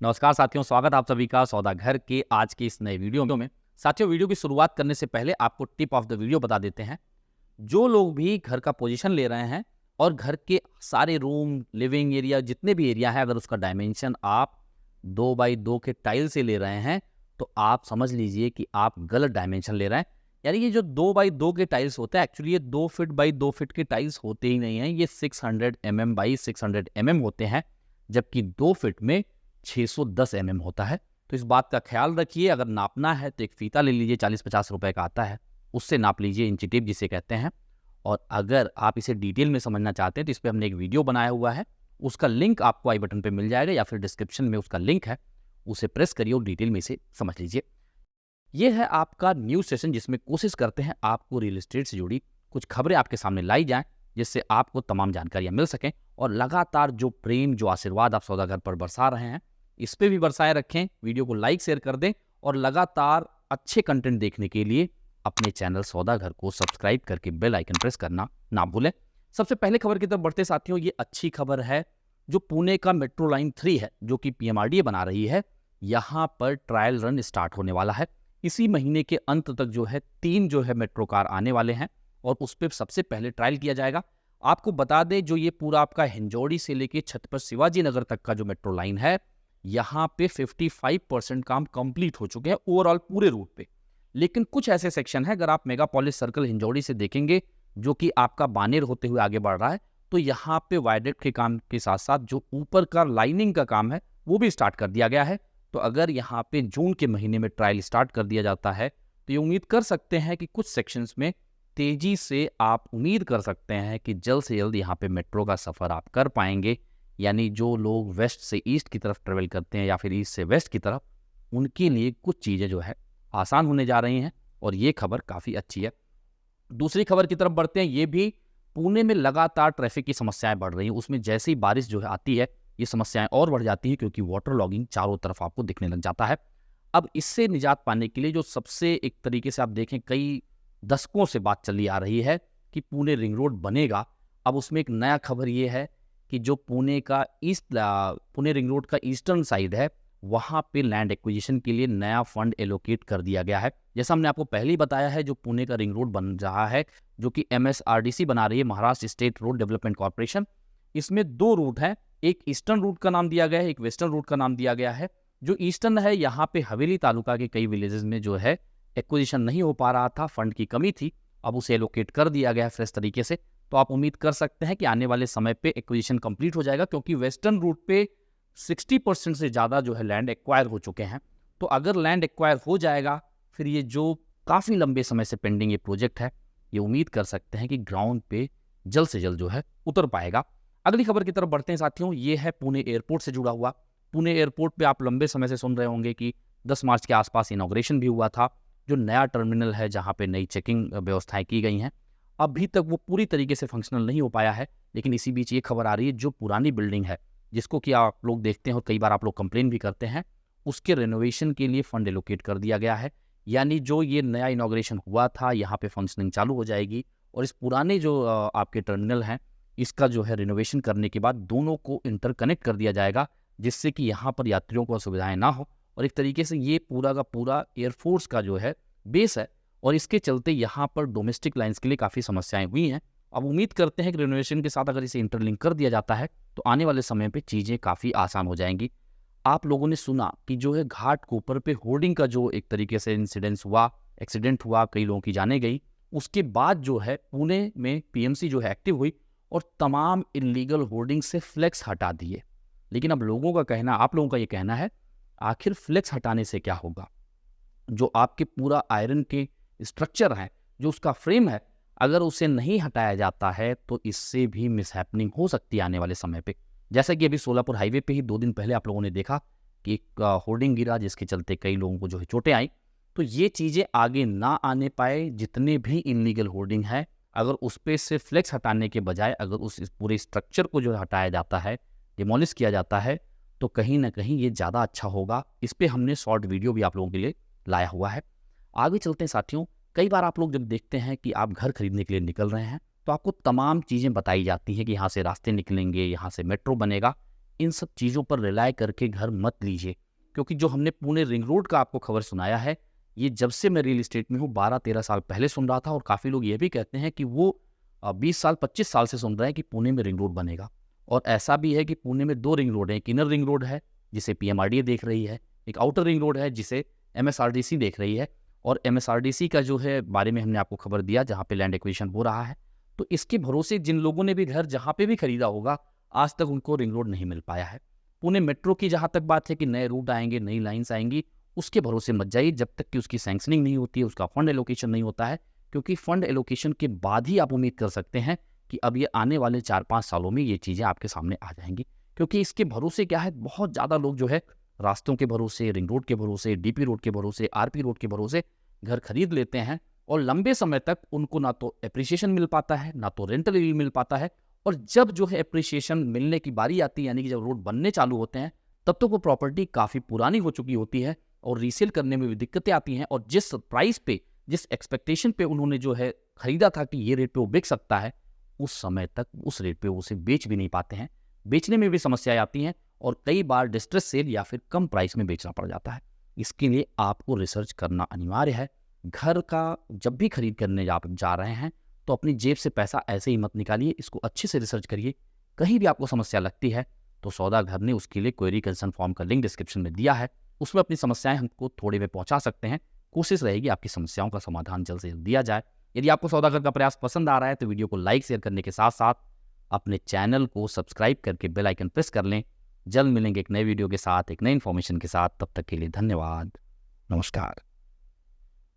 नमस्कार साथियों, स्वागत आप सभी का सौदा घर के आज के इस नए वीडियो में। साथियों, वीडियो की शुरुआत करने से पहले आपको टिप ऑफ द वीडियो बता देते हैं। जो लोग भी घर का पोजीशन ले रहे हैं और घर के सारे रूम, लिविंग एरिया, जितने भी एरिया है, अगर उसका डायमेंशन आप 2x2 के टाइल से ले रहे हैं तो आप समझ लीजिए कि आप गलत डायमेंशन ले रहे हैं। यानी ये जो 2x2 के टाइल्स होते हैं, एक्चुअली ये 2 फीट बाई 2 फीट के टाइल्स होते ही नहीं हैं। ये 600 mm बाई 600 mm होते हैं, जबकि 2 फीट में 610 mm होता है। तो इस बात का ख्याल रखिए। अगर नापना है तो एक फीता ले लीजिए, 40-50 रुपए का आता है, उससे नाप लीजिए, इंची टेप जिसे कहते हैं। और अगर आप इसे डिटेल में समझना चाहते हैं तो इस पर हमने एक वीडियो बनाया हुआ है, उसका लिंक आपको आई बटन पे मिल जाएगा या फिर डिस्क्रिप्शन में उसका लिंक है, उसे प्रेस करिए और डिटेल में इसे समझ लीजिए। ये है आपका न्यूज़ सेशन, जिसमें कोशिश करते हैं आपको रियल एस्टेट से जुड़ी कुछ खबरें आपके सामने लाई जाएं, जिससे आपको तमाम जानकारियां मिल सकें। और लगातार जो प्रेम, जो आशीर्वाद आप सौदागर पर बरसा रहे हैं, इस पे भी बरसाए रखें। वीडियो को लाइक शेयर कर दें और लगातार अच्छे कंटेंट देखने के लिए अपने चैनल सौदागर को सब्सक्राइब करके बेल आइकन प्रेस करना ना भूलें। सबसे पहले खबर की तरफ बढ़ते साथियों, ये अच्छी खबर है। जो पुणे का मेट्रो लाइन 3 है, जो कि पीएमआरडीए बना रही है, यहाँ पर ट्रायल रन स्टार्ट होने वाला है। इसी महीने के अंत तक जो है 3 जो है मेट्रो कार आने वाले हैं और उस पर सबसे पहले ट्रायल किया जाएगा। आपको बता दें, जो ये पूरा आपका हिंजौड़ी से लेके छत्रपति शिवाजी नगर तक का जो मेट्रो लाइन है, यहाँ पे 55% काम कंप्लीट हो चुके हैं ओवरऑल पूरे रूट पे। लेकिन कुछ ऐसे सेक्शन है, अगर आप मेगापोलिस सर्कल हिंजौड़ी से देखेंगे, जो कि आपका बानेर होते हुए आगे बढ़ रहा है, तो यहाँ पे वायडक्ट के काम के साथ साथ जो ऊपर का लाइनिंग का काम है वो भी स्टार्ट कर दिया गया है। तो अगर यहाँ पे जून के महीने में ट्रायल स्टार्ट कर दिया जाता है तो ये उम्मीद कर सकते हैं कि कुछ सेक्शंस में तेजी से आप उम्मीद कर सकते हैं कि जल्द से जल्द यहाँ पे मेट्रो का सफ़र आप कर पाएंगे। यानी जो लोग वेस्ट से ईस्ट की तरफ ट्रेवल करते हैं या फिर ईस्ट से वेस्ट की तरफ, उनके लिए कुछ चीज़ें जो है आसान होने जा रही हैं और ये खबर काफ़ी अच्छी है। दूसरी खबर की तरफ बढ़ते हैं। ये भी पुणे में लगातार ट्रैफिक की समस्याएं बढ़ रही हैं। उसमें जैसे ही बारिश जो है आती है, ये समस्याएं और बढ़ जाती हैं, क्योंकि वाटर लॉगिंग चारों तरफ आपको दिखने लग जाता है। अब इससे निजात पाने के लिए जो सबसे एक तरीके से आप देखें, कई दशकों से बात चली आ रही है कि पुणे रिंग रोड बनेगा। अब उसमें एक नया खबर ये है कि जो पुणे रिंग रोड का ईस्टर्न साइड है, वहाँ पे लैंड एक्विजिशन के लिए नया फंड एलोकेट कर दिया गया है। जैसा हमने आपको पहले ही बताया है, जो पुणे का रिंग रोड बन रहा है, जो कि MSRDC बना रही है, Maharashtra state road development corporation, इसमें 2 रूट हैं। एक ईस्टर्न रूट का नाम दिया गया है, एक वेस्टर्न रूट का नाम दिया गया है। जो ईस्टर्न है, यहाँ पे हवेली तालुका के कई विलेजेस में जो है एक्विजिशन नहीं हो पा रहा था, फंड की कमी थी। अब उसे एलोकेट कर दिया गया है फ्रेश तरीके से। तो आप उम्मीद कर सकते हैं कि आने वाले समय पे एक्विजिशन कंप्लीट हो जाएगा, क्योंकि वेस्टर्न रूट पे 60% से ज़्यादा जो है लैंड एक्वायर हो चुके हैं। तो अगर लैंड एक्वायर हो जाएगा, फिर ये जो काफ़ी लंबे समय से पेंडिंग ये प्रोजेक्ट है, ये उम्मीद कर सकते हैं कि ग्राउंड पे जल्द से जल्द जो है उतर पाएगा। अगली खबर की तरफ बढ़ते हैं साथियों। ये है पुणे एयरपोर्ट से जुड़ा हुआ। पुणे एयरपोर्ट पे आप लंबे समय से सुन रहे होंगे कि 10 मार्च के आसपास इनॉग्रेशन भी हुआ था। जो नया टर्मिनल है, जहाँ पे नई चेकिंग व्यवस्थाएं की गई हैं, अभी तक वो पूरी तरीके से फंक्शनल नहीं हो पाया है। लेकिन इसी बीच ये खबर आ रही है, जो पुरानी बिल्डिंग है, जिसको कि आप लोग देखते हैं और कई बार आप लोग कंप्लेन भी करते हैं, उसके रेनोवेशन के लिए फंड एलोकेट कर दिया गया है। यानी जो ये नया इनॉग्रेशन हुआ था, यहाँ पे फंक्शनिंग चालू हो जाएगी और इस पुराने जो आपके टर्मिनल हैं, इसका जो है रिनोवेशन करने के बाद दोनों को इंटरकनेक्ट कर दिया जाएगा, जिससे कि यहाँ पर यात्रियों को असुविधाएं ना हो। और एक तरीके से ये पूरा का पूरा एयरफोर्स का जो है बेस है, और इसके चलते यहाँ पर डोमेस्टिक लाइन्स के लिए काफ़ी समस्याएं हुई हैं। अब उम्मीद करते हैं कि रिनोवेशन के साथ अगर इसे इंटरलिंक कर दिया जाता है तो आने वाले समय पे चीज़ें काफ़ी आसान हो जाएंगी। आप लोगों ने सुना कि जो है घाट के ऊपर पे होर्डिंग का जो एक तरीके से एक्सीडेंट हुआ, कई लोगों की जानें गई। उसके बाद जो है पुणे में PMC जो है एक्टिव हुई और तमाम इलीगल होर्डिंग से फ्लेक्स हटा दिए। लेकिन अब आप लोगों का ये कहना है, आखिर फ्लेक्स हटाने से क्या होगा? जो आपके पूरा आयरन के स्ट्रक्चर है, जो उसका फ्रेम है, अगर उसे नहीं हटाया जाता है तो इससे भी मिसहैपनिंग हो सकती है आने वाले समय पे। जैसा कि अभी सोलापुर हाईवे पे ही 2 दिन पहले आप लोगों ने देखा कि एक होर्डिंग गिरा, जिसके चलते कई लोगों को जो है चोटें आई। तो ये चीज़ें आगे ना आने पाए। जितने भी इलीगल होर्डिंग है, अगर उस पर से फ्लेक्स हटाने के बजाय अगर उस पूरे स्ट्रक्चर को जो हटाया जाता है, डिमोलिश किया जाता है, तो कहीं ना कहीं ये ज़्यादा अच्छा होगा। इस पर हमने शॉर्ट वीडियो भी आप लोगों के लिए लाया हुआ है। आगे चलते हैं साथियों। कई बार आप लोग जब देखते हैं कि आप घर खरीदने के लिए निकल रहे हैं, तो आपको तमाम चीज़ें बताई जाती हैं कि यहाँ से रास्ते निकलेंगे, यहाँ से मेट्रो बनेगा। इन सब चीज़ों पर रिलाय करके घर मत लीजिए, क्योंकि जो हमने पुणे रिंग रोड का आपको खबर सुनाया है, ये जब से मैं रियल एस्टेट में हूँ 12-13 साल पहले सुन रहा था, और काफ़ी लोग ये भी कहते हैं कि वो 20 साल 25 साल से सुन रहे हैं कि पुणे में रिंग रोड बनेगा। और ऐसा भी है कि पुणे में 2 रिंग रोड हैं, एक इनर रिंग रोड है जिसे पीएमआरडीए देख रही है, एक आउटर रिंग रोड है जिसे एमएसआरडीसी देख रही है। और एमएसआरडीसी का जो है बारे में हमने आपको खबर दिया, जहाँ पे लैंड एक्विजिशन हो रहा है। तो इसके भरोसे जिन लोगों ने भी घर जहाँ पे भी खरीदा होगा, आज तक उनको रिंग रोड नहीं मिल पाया है। पुणे मेट्रो की जहाँ तक बात है कि नए रूट आएंगे, नई लाइन्स आएंगी, उसके भरोसे मत जाइए जब तक कि उसकी सैंक्शनिंग नहीं होती है, उसका फंड एलोकेशन नहीं होता है, क्योंकि फंड एलोकेशन के बाद ही आप उम्मीद कर सकते हैं कि अब ये आने वाले 4-5 सालों में ये चीज़ें आपके सामने आ जाएंगी। क्योंकि इसके भरोसे क्या है, बहुत ज़्यादा लोग जो है रास्तों के भरोसे, रिंग रोड के भरोसे, डीपी रोड के भरोसे, आरपी रोड के भरोसे घर खरीद लेते हैं, और लंबे समय तक उनको ना तो एप्रिसिएशन मिल पाता है, ना तो रेंटल यील्ड मिल पाता है। और जब जो है एप्रिसिएशन मिलने की बारी आती है, यानी कि जब रोड बनने चालू होते हैं, तब तो वो प्रॉपर्टी काफ़ी पुरानी हो चुकी होती है और रीसेल करने में भी दिक्कतें आती हैं। और जिस प्राइस पे, जिस एक्सपेक्टेशन पे उन्होंने जो है खरीदा था कि ये रेट पे वो बिक सकता है, उस समय तक उस रेट पे वो उसे बेच भी नहीं पाते हैं। बेचने में भी समस्याएं आती हैं, और कई बार डिस्ट्रेस सेल या फिर कम प्राइस में बेचना पड़ जाता है। इसके लिए आपको रिसर्च करना अनिवार्य है। घर का जब भी खरीद करने आप जा रहे हैं, तो अपनी जेब से पैसा ऐसे ही मत निकालिए, इसको अच्छे से रिसर्च करिए। कहीं भी आपको समस्या लगती है तो सौदा घर ने उसके लिए क्वेरी कंसर्न फॉर्म का लिंक डिस्क्रिप्शन में दिया है, उसमें अपनी समस्याएं हमको थोड़े में पहुंचा सकते हैं। कोशिश रहेगी आपकी समस्याओं का समाधान जल्द से जल्द दिया जाए। यदि आपको सौदागर का प्रयास पसंद आ रहा है तो वीडियो को लाइक शेयर करने के साथ साथ अपने चैनल को सब्सक्राइब करके बेल आइकन प्रेस कर लें। जल्द मिलेंगे एक नए वीडियो के साथ, एक नई इन्फॉर्मेशन के साथ। तब तक के लिए धन्यवाद, नमस्कार।